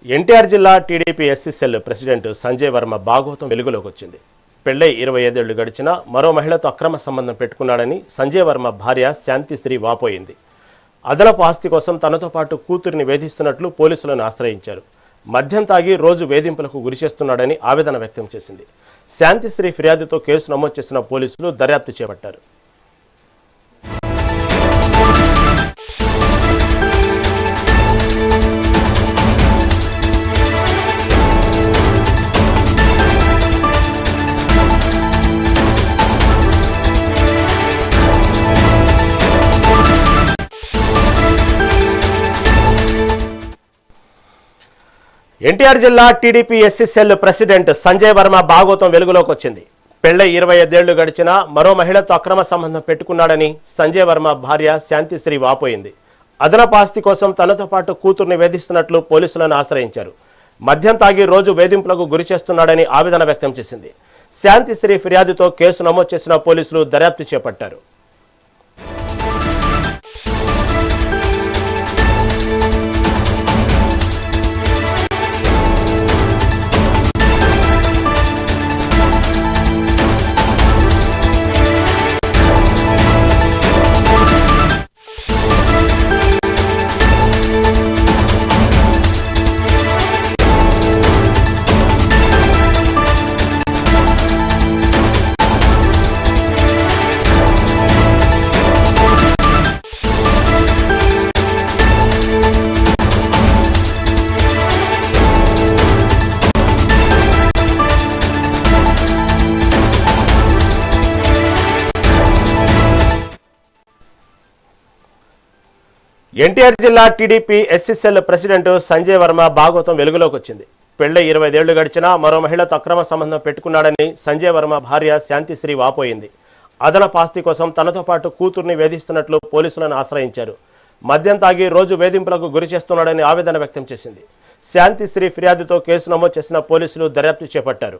ఎన్టీఆర్ జిల్లా TDP SC cell president Sanjay Varma Bhagavatam వెలుగులోకి వచ్చింది. పెళ్లై 25 ఏళ్లు గడిచినా మరో మహిళతో అక్రమ సంబంధం పెట్టుకున్నాడని సంజయ్ వర్మ భార్య శాంతిశ్రీ వాపోయింది. అదనపు ఆస్తి కోసం తనతో పాటు కూతురిని వేధిస్తున్నట్లు పోలీసులను ఆశ్రయించారు. మద్యం తాగి రోజు వేధింపులకు గురిచేస్తున్నాడని ఆవేదన వ్యక్తం చేసింది. శాంతిశ్రీ ఫిర్యాదుతో కేసు నమోదు చేసిన పోలీసులు దర్యాప్తు చేపట్టారు. ఎన్టీఆర్ జిల్లా TDP SC cell president Sanjay Varma Bhagavatam వెలుగులోకి వచ్చింది. పెళ్లై 25 ఏళ్లు గడిచినా మరో మహిళతో అక్రమ సంబంధం పెట్టుకున్నాడని సంజయ్ వర్మ భార్య శాంతిశ్రీ వాపోయింది. అదనపు ఆస్తి కోసం తనతో పాటు కూతుర్ని వేధిస్తున్నట్లు పోలీసులను ఆశ్రయించారు. మద్యం తాగి రోజు వేధింపులకు గురిచేస్తున్నాడని ఆవేదన వ్యక్తం చేసింది. శాంతిశ్రీ ఫిర్యాదుతో కేసు నమోదు చేసిన పోలీసులు దర్యాప్తు చేపట్టారు. ఎన్టీఆర్ జిల్లా TDP SC cell president Sanjay Varma Bhagavatam వెలుగులోకి వచ్చింది. పెళ్లై 25 ఏళ్లు గడిచినా మరో మహిళతో అక్రమ సంబంధం పెట్టుకున్నాడని సంజయ్ వర్మ భార్య శాంతిశ్రీ వాపోయింది. అదనపు ఆస్తి కోసం తనతో పాటు కూతుర్ని వేధిస్తున్నట్లు పోలీసులను ఆశ్రయించారు. మద్యం తాగి రోజు వేధింపులకు గురిచేస్తున్నాడని ఆవేదన వ్యక్తం చేసింది. శాంతిశ్రీ ఫిర్యాదుతో కేసు నమోదు చేసిన పోలీసులు దర్యాప్తు చేపట్టారు.